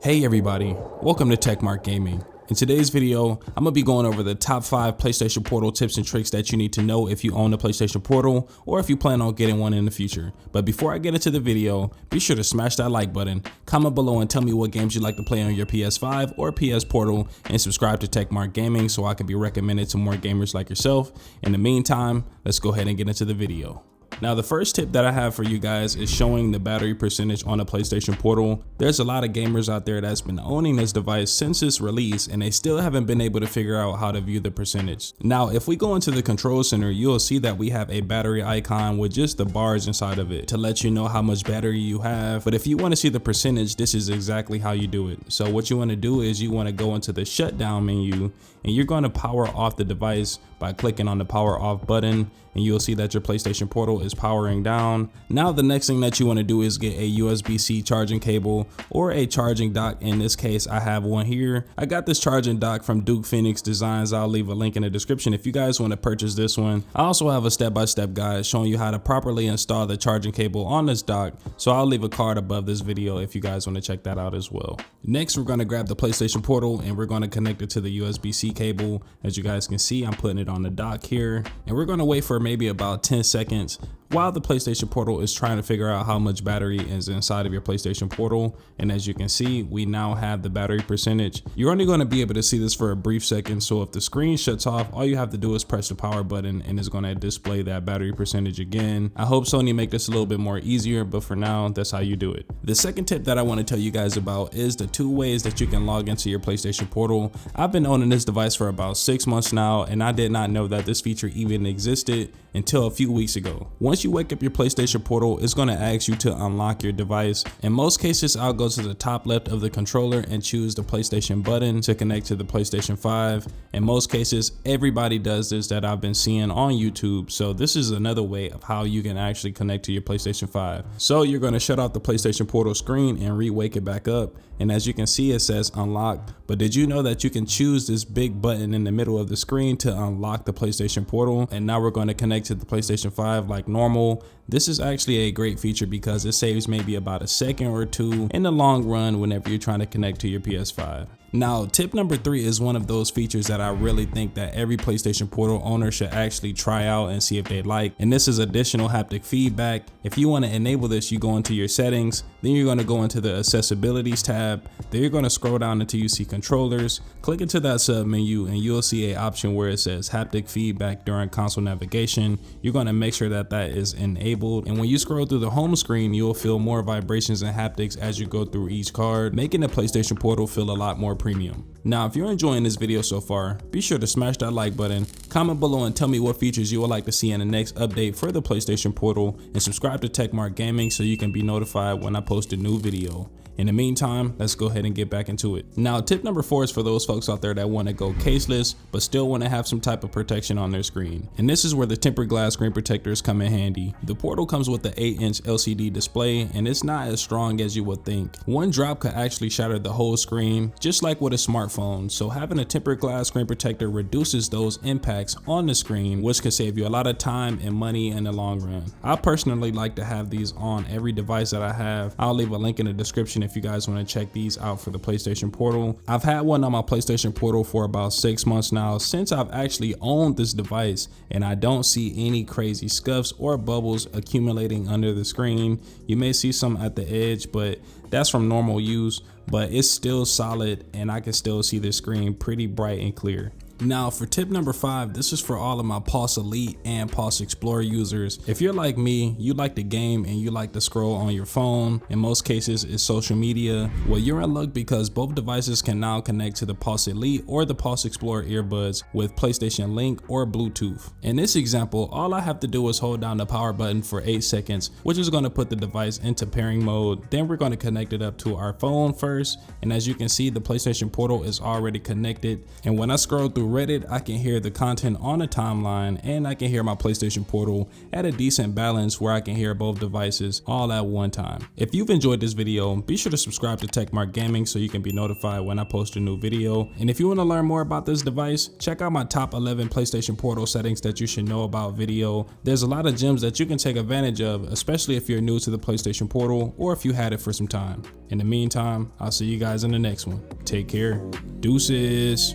Hey everybody, welcome to TechMark Gaming. In today's video, I'm going to be going over the top 5 PlayStation Portal tips and tricks that you need to know if you own a PlayStation Portal or if you plan on getting one in the future. But before I get into the video, be sure to smash that like button, comment below and tell me what games you'd like to play on your PS5 or PS Portal, and subscribe to TechMark Gaming so I can be recommended to more gamers like yourself. In the meantime, let's go ahead and get into the video. Now, the first tip that I have for you guys is showing the battery percentage on a PlayStation Portal. There's a lot of gamers out there that's been owning this device since its release and they still haven't been able to figure out how to view the percentage. Now, if we go into the control center, you'll see that we have a battery icon with just the bars inside of it to let you know how much battery you have. But if you want to see the percentage, this is exactly how you do it. So what you want to do is you want to go into the shutdown menu and you're going to power off the device by clicking on the power off button, and you'll see that your PlayStation Portal is powering down. Now the next thing that you want to do is get a USB-C charging cable or a charging dock. In this case, I have one here. I got this charging dock from Duke Phoenix Designs. I'll leave a link in the description if you guys want to purchase this one. I also have a step-by-step guide showing you how to properly install the charging cable on this dock, so I'll leave a card above this video if you guys want to check that out as well. Next, we're going to grab the PlayStation Portal and we're going to connect it to the USB-C cable. As you guys can see, I'm putting it on the dock here, and we're going to wait for maybe about 10 seconds while the PlayStation Portal is trying to figure out how much battery is inside of your PlayStation Portal. And as you can see, we now have the battery percentage. You're only going to be able to see this for a brief second, so if the screen shuts off, all you have to do is press the power button and it's going to display that battery percentage again. I hope Sony make this a little bit more easier, but for now, that's how you do it. The second tip that I want to tell you guys about is the 2 ways that you can log into your PlayStation Portal. I've been owning this device for about 6 months now, and I did not know that this feature even existed until a few weeks ago. Once you wake up your PlayStation Portal, it's going to ask you to unlock your device. In most cases, I'll go to the top left of the controller and choose the PlayStation button to connect to the PlayStation 5. In most cases, everybody does this that I've been seeing on YouTube, so this is another way of how you can actually connect to your PlayStation 5. So you're going to shut off the PlayStation Portal screen and re-wake it back up, and as you can see, it says unlock. But did you know that you can choose this big button in the middle of the screen to unlock the PlayStation Portal? And now we're going to connect to the PlayStation 5 like normal. This is actually a great feature because it saves maybe about a second or two in the long run whenever you're trying to connect to your PS5. Now, tip number 3 is one of those features that I really think that every PlayStation Portal owner should actually try out and see if they like, and this is additional haptic feedback. If you want to enable this, you go into your settings, then you're going to go into the accessibilities tab, then you're going to scroll down until you see controllers, click into that sub menu, and you'll see an option where it says haptic feedback during console navigation. You're going to make sure that that is enabled, and when you scroll through the home screen, you'll feel more vibrations and haptics as you go through each card, making the PlayStation Portal feel a lot more premium. Now, if you're enjoying this video so far, be sure to smash that like button, comment below and tell me what features you would like to see in the next update for the PlayStation Portal, and subscribe to TechMark Gaming so you can be notified when I post a new video. In the meantime, let's go ahead and get back into it. Now, tip number 4 is for those folks out there that want to go caseless, but still want to have some type of protection on their screen. And this is where the tempered glass screen protectors come in handy. The Portal comes with the 8-inch LCD display, and it's not as strong as you would think. One drop could actually shatter the whole screen, just like with a smartphone. So having a tempered glass screen protector reduces those impacts on the screen, which can save you a lot of time and money in the long run. I personally like to have these on every device that I have. I'll leave a link in the description if you guys want to check these out for the PlayStation Portal. I've had one on my PlayStation Portal for about 6 months now since I've actually owned this device, and I don't see any crazy scuffs or bubbles accumulating under the screen. You may see some at the edge, but that's from normal use, but it's still solid and I can still see the screen pretty bright and clear. Now, for tip number 5, this is for all of my Pulse Elite and Pulse Explorer users. If you're like me, you like to game and you like to scroll on your phone, in most cases it's social media, well, you're in luck because both devices can now connect to the Pulse Elite or the Pulse Explorer earbuds with PlayStation Link or Bluetooth. In this example, all I have to do is hold down the power button for 8 seconds, which is going to put the device into pairing mode. Then we're going to connect it up to our phone first, and as you can see, the PlayStation Portal is already connected, and when I scroll through through Reddit, I can hear the content on the timeline, and I can hear my PlayStation Portal at a decent balance where I can hear both devices all at one time. If you've enjoyed this video, be sure to subscribe to Techmark Gaming so you can be notified when I post a new video. And if you want to learn more about this device, check out my top 11 PlayStation Portal settings that you should know about video. There's a lot of gems that you can take advantage of, especially if you're new to the PlayStation Portal or if you had it for some time. In the meantime, I'll see you guys in the next one. Take care. Deuces.